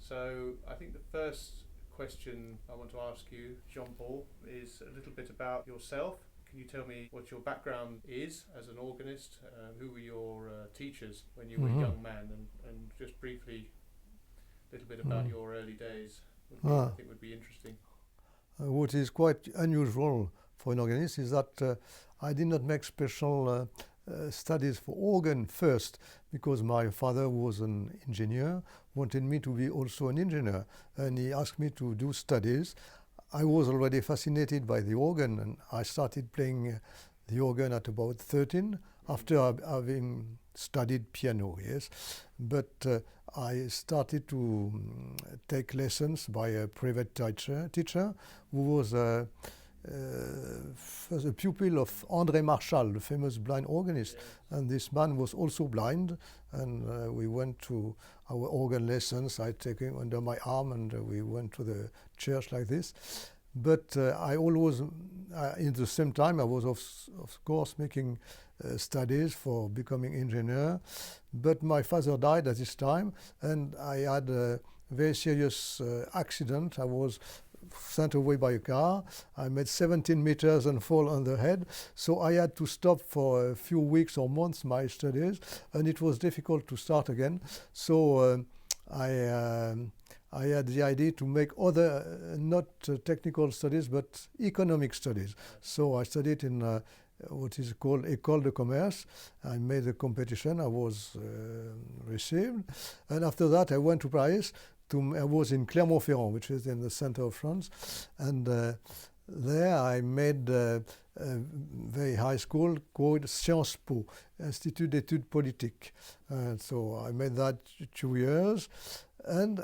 So I think the first question I want to ask you, Jean-Paul, is a little bit about yourself. Can you tell me what your background is as an organist? Who were your teachers when you were a young man? And just briefly, a little bit about your early days I think would be interesting. What is quite unusual for an organist is that I did not make special studies for organ first, because my father was an engineer, wanted me to be also an engineer, and he asked me to do studies. I was already fascinated by the organ, and I started playing the organ at about 13 after having studied piano, yes. But I started to take lessons by a private teacher who was a pupil of André Marchal, the famous blind organist. Yes. And this man was also blind, and we went to our organ lessons. I took him under my arm, and we went to the church like this. But I always, in the same time, I was of course making studies for becoming engineer. But my father died at this time, and I had a very serious accident. I was sent away by a car. I made 17 meters and fall on the head. So I had to stop for a few weeks or months my studies, and it was difficult to start again. So I had the idea to make other, not technical studies, but economic studies. So I studied in what is called École de Commerce. I made a competition. I was received. And after that, I went to Paris. I was in Clermont-Ferrand, which is in the center of France. And there I made a very high school called Sciences Po, Institut d'études politiques. So I made that 2 years. And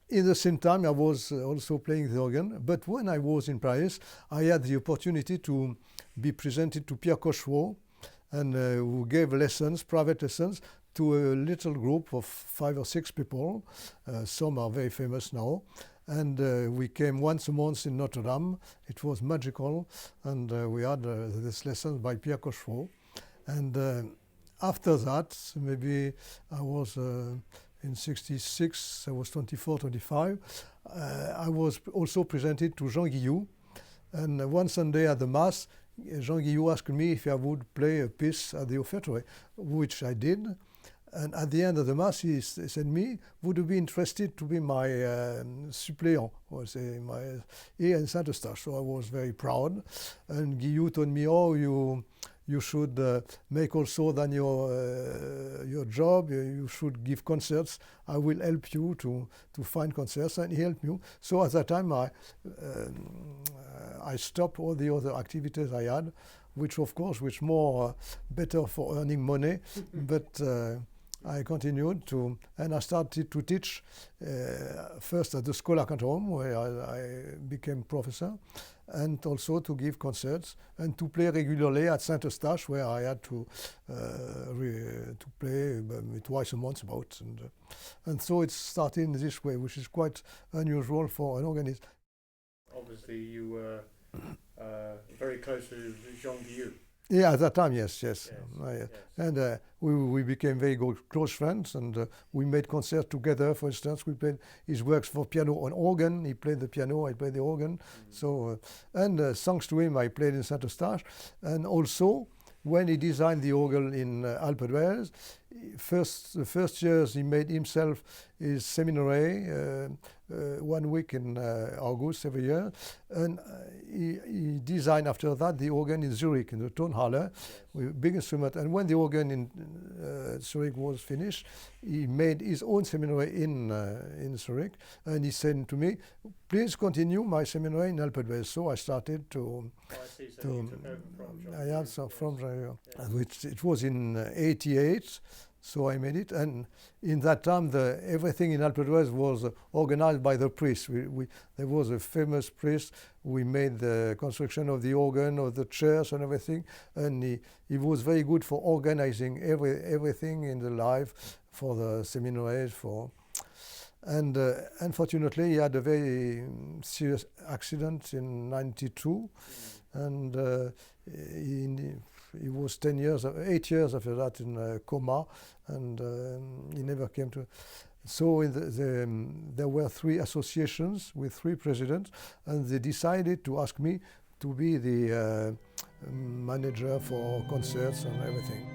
in the same time, I was also playing the organ. But when I was in Paris, I had the opportunity to be presented to Pierre Cochereau, and who gave lessons, private lessons, to a little group of 5 or 6 people. Some are very famous now. And we came once a month in Notre Dame. It was magical. And we had this lesson by Pierre Cochereau. And after that, maybe I was in 66, I was 24, 25. I was also presented to Jean Guillou. And one Sunday at the Mass, Jean Guillou asked me if I would play a piece at the offertory, which I did. And at the end of the Mass, he said me, would you be interested to be my suppléant, or say here in Saint-Eustache? So I was very proud. And Guillou told me, oh, you should make also than your job, you should give concerts. I will help you to find concerts, and he helped me. So at that time I stopped all the other activities I had, which of course was more better for earning money, but I continued to, and I started to teach first at the Schola Cantorum, where I became professor, and also to give concerts and to play regularly at Saint-Eustache, where I had to play twice a month about. And so it started in this way, which is quite unusual for an organist. Obviously, you were very close to Jean Guillou. Yeah, at that time, yes. And we became very close friends, and we made concerts together. For instance, we played his works for piano and organ. He played the piano, I played the organ. So, and thanks to him, I played in Saint-Eustache. And also, when he designed the organ in Alpes d'Huez, the first years he made himself his seminary 1 week in August every year, and he designed after that the organ in Zurich in the Tonhalle, with big instrument. And when the organ in Zurich was finished, he made his own seminary in Zurich, and he said to me, "Please continue my seminary in Alpes d'Huez." So I started to. From Jean, which it was in '88. So I made it, and in that time, everything in Alpes d'Huez was organized by the priest. There was a famous priest. We made the construction of the organ, of the church, and everything. And he was very good for organizing everything in the life for the seminaries. And unfortunately, he had a very serious accident in '92, and he was 8 years after that in a coma, and he never came to. So there were 3 associations with 3 presidents, and they decided to ask me to be the manager for concerts and everything.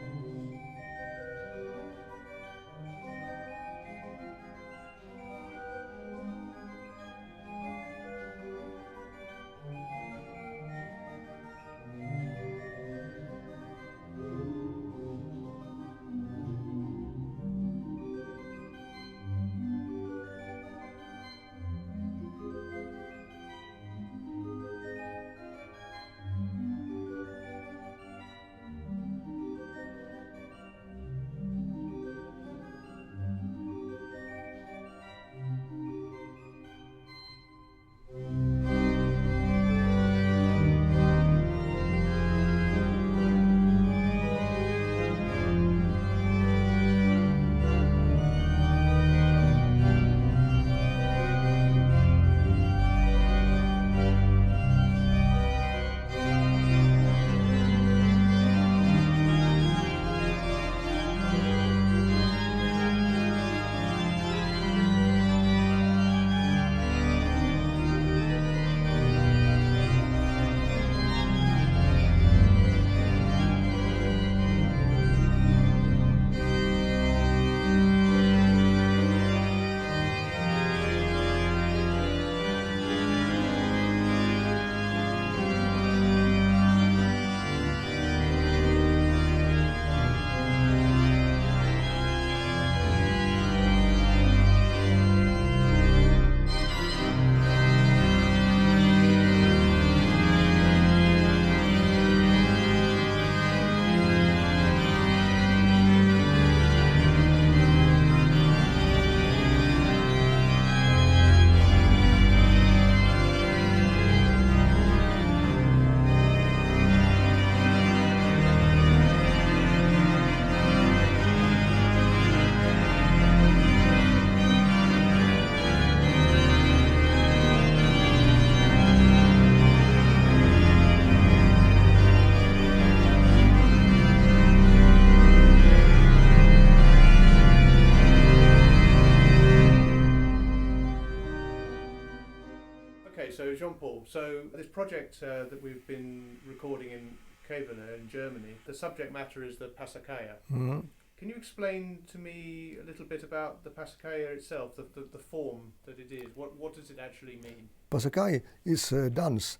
So Jean-Paul, so this project that we've been recording in KEVELARUSIA in Germany, the subject matter is the Pasacaglia. Mm-hmm. Can you explain to me a little bit about the Pasacaglia itself, the form that it is? What does it actually mean? Pasacaglia is a dance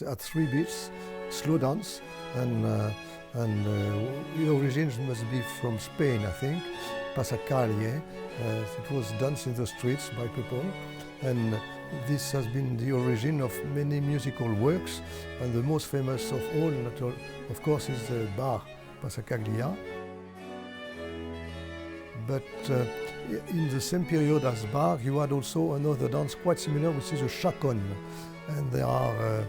at 3 beats, slow dance, and the origins must be from Spain, I think. Pasacaglia, it was danced in the streets by people, and this has been the origin of many musical works, and the most famous of all, of course, is the BACH, Pasacaglia. But in the same period as BACH, you had also another dance quite similar, which is a chaconne, and there are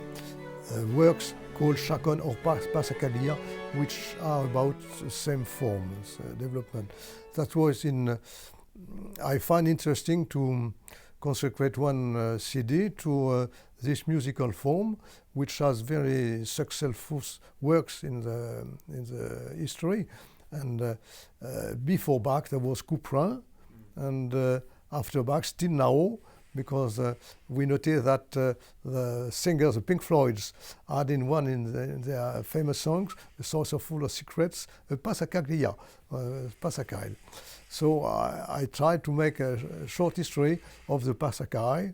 works called chaconne or Pasacaglia, which are about the same form, development. That was I find interesting to consecrate one CD to this musical form, which has very successful works in the history. And before Bach there was Couperin, and after Bach still now, because we noted that the singers, the Pink Floyds, had in their famous songs, The Source of Full of Secrets, a Pasacaglia, Pasacaglia. So I tried to make a short history of the Pasacaglia,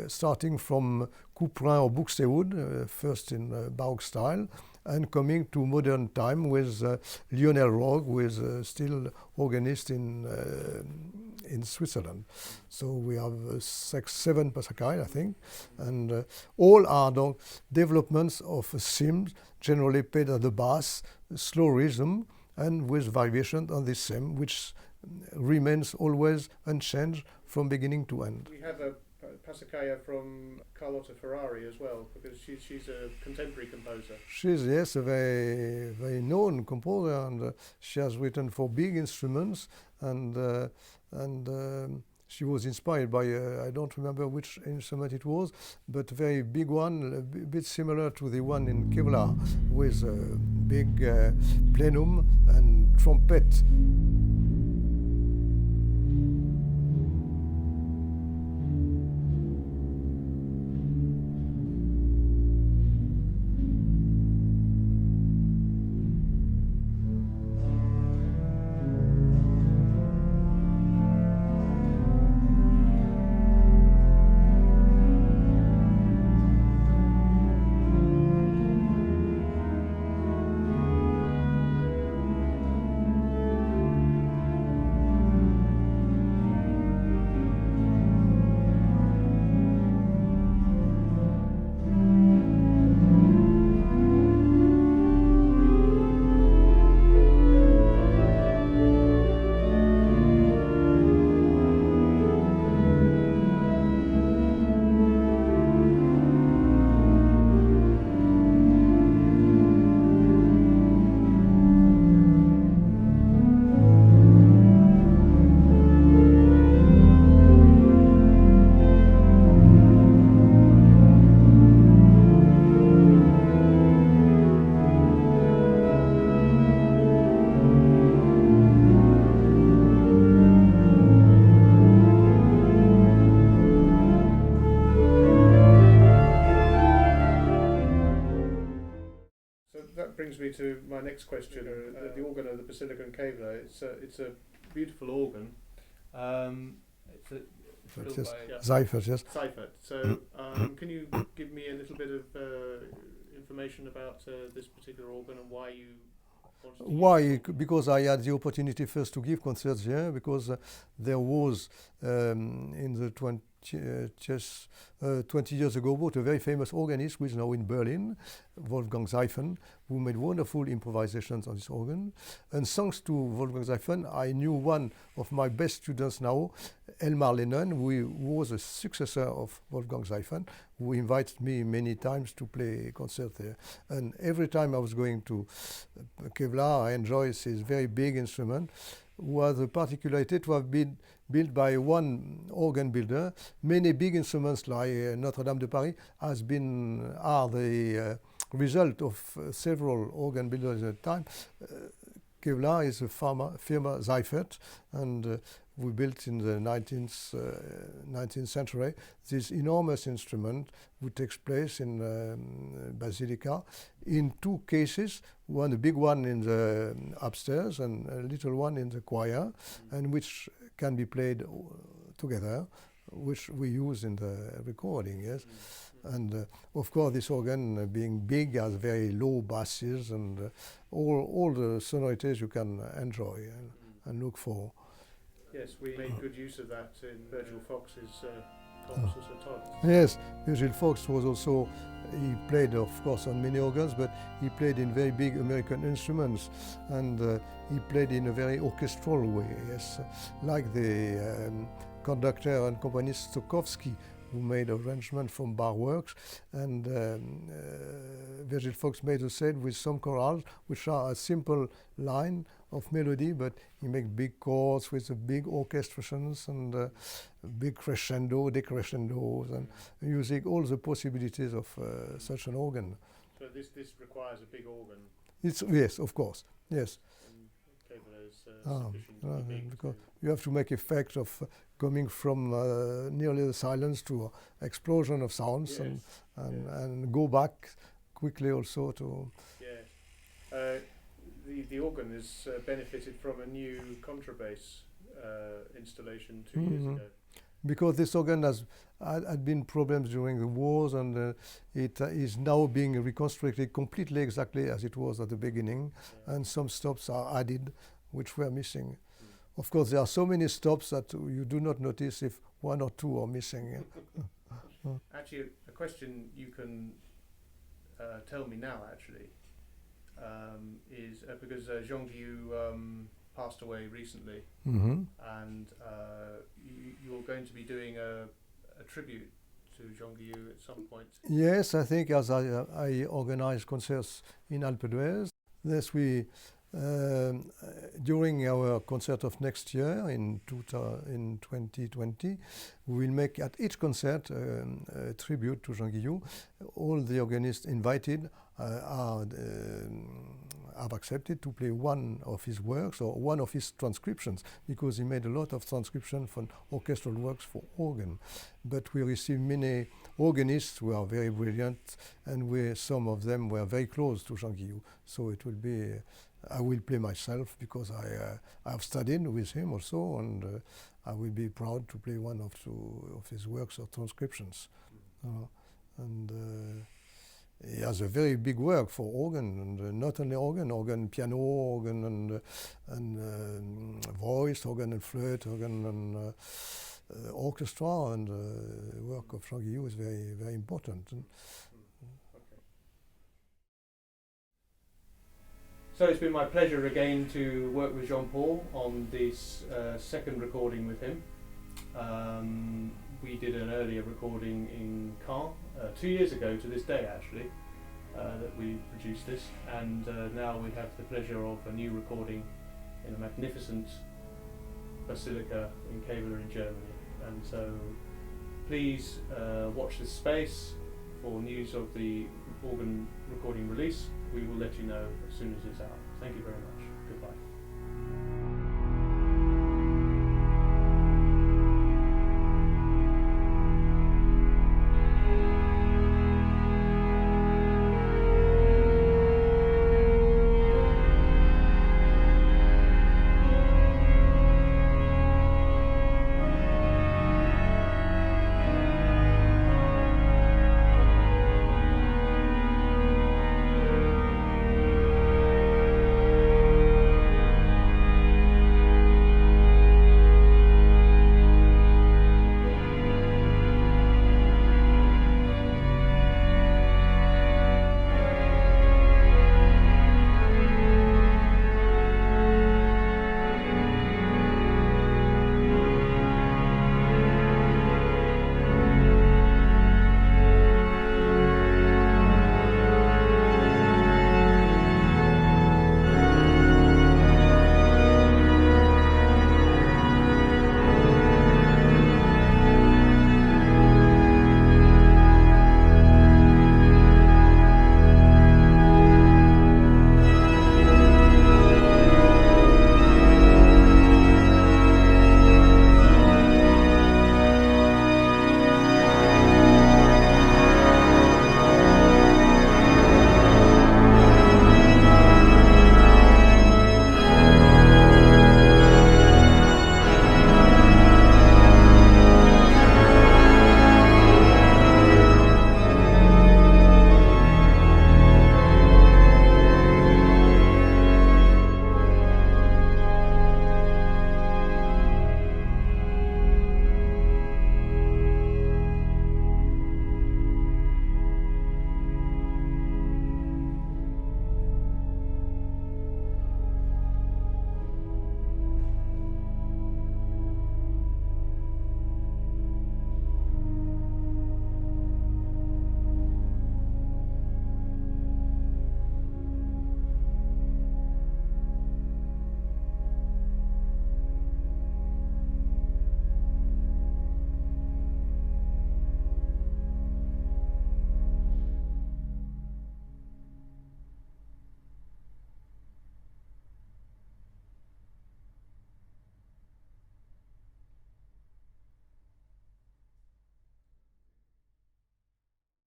starting from Couperin or Buxtehude, first in Baroque style, and coming to modern time with Lionel Rogue, who is still organist in Switzerland. So we have 7 Pasacaglia, I think, and all are developments of a theme, generally played at the bass, slow rhythm, and with variation on this theme, which remains always unchanged from beginning to end. We have a Pasacaglia from Carlotta Ferrari as well, because she's a contemporary composer. She's, yes, a very, very known composer, and she has written for big instruments, and she was inspired by, I don't remember which instrument it was, but a very big one, a bit similar to the one in Kevlar, with a big plenum and trumpet. brings me to my next question. The organ of the Basilica and Kevela. It's a beautiful organ. It's built yes. by Seifert, yes. Seifert. So can you give me a little bit of information about this particular organ and why you wanted to use Why? it? Because I had the opportunity first to give concerts here, because there was in the 20 years ago about a very famous organist who is now in Berlin, Wolfgang Seifen, who made wonderful improvisations on this organ. And thanks to Wolfgang Seifen, I knew one of my best students now, Elmar Lennon, who was a successor of Wolfgang Seifen, who invited me many times to play concert there. And every time I was going to Kevlar, I enjoyed this very big instrument, who has the particularity to have been built by one organ builder. Many big instruments like Notre Dame de Paris are the result of several organ builders at the time. Kevlar is a firma Seifert, and we built in the 19th century this enormous instrument, which takes place in Basilica in two cases, a big one in the upstairs and a little one in the choir, and which can be played together, which we use in the recording, yes. And of course this organ being big has very low basses and all the sonorities you can enjoy and look for. Yes, we made good use of that in Virgil Fox's Thomas Untitled. Yes, Virgil Fox was also, he played of course on many organs, but he played in very big American instruments, and he played in a very orchestral way, yes, like the conductor and componist Stokowski, who made arrangement from bar works, and Virgil Fox made the same with some chorales, which are a simple line of melody, but he made big chords with the big orchestrations and big crescendo, decrescendos, and using all the possibilities of such an organ. So this requires a big organ. Yes, of course, yes. Kevela is sufficiently big because you have to make effect of coming from nearly the silence to explosion of sounds, yes, and go back quickly also to. Yeah. The organ has benefited from a new contrabass installation 2 years ago. Because this organ had been problems during the wars, and it is now being reconstructed completely exactly as it was at the beginning, and some stops are added which were missing. Of course, there are so many stops that you do not notice if one or two are missing. Actually, a question you can tell me now, actually, is because Jean Guillou passed away recently, and you're going to be doing a tribute to Jean Guillou at some point. Yes, I think as I organize concerts in Alpe d'Huez, yes, we during our concert of next year in 2020, we will make at each concert a tribute to Jean Guillou. All the organists invited have accepted to play one of his works or one of his transcriptions, because he made a lot of transcription from orchestral works for organ. But we received many organists who are very brilliant, and some of them were very close to Jean Guillou. So it will be, I will play myself because I have studied with him also, and I will be proud to play one of his works or transcriptions. He has a very big work for organ, and not only organ, piano, organ, and voice, organ and flute, organ and orchestra, and the work of Jean Guillou is very, very important. Okay. So it's been my pleasure again to work with Jean-Paul on this second recording with him. We did an earlier recording in Caen 2 years ago to this day, actually, that we produced this, and now we have the pleasure of a new recording in a magnificent basilica in Kevela in Germany. And so please watch this space for news of the organ recording release. We will let you know as soon as it's out. Thank you very much. Goodbye.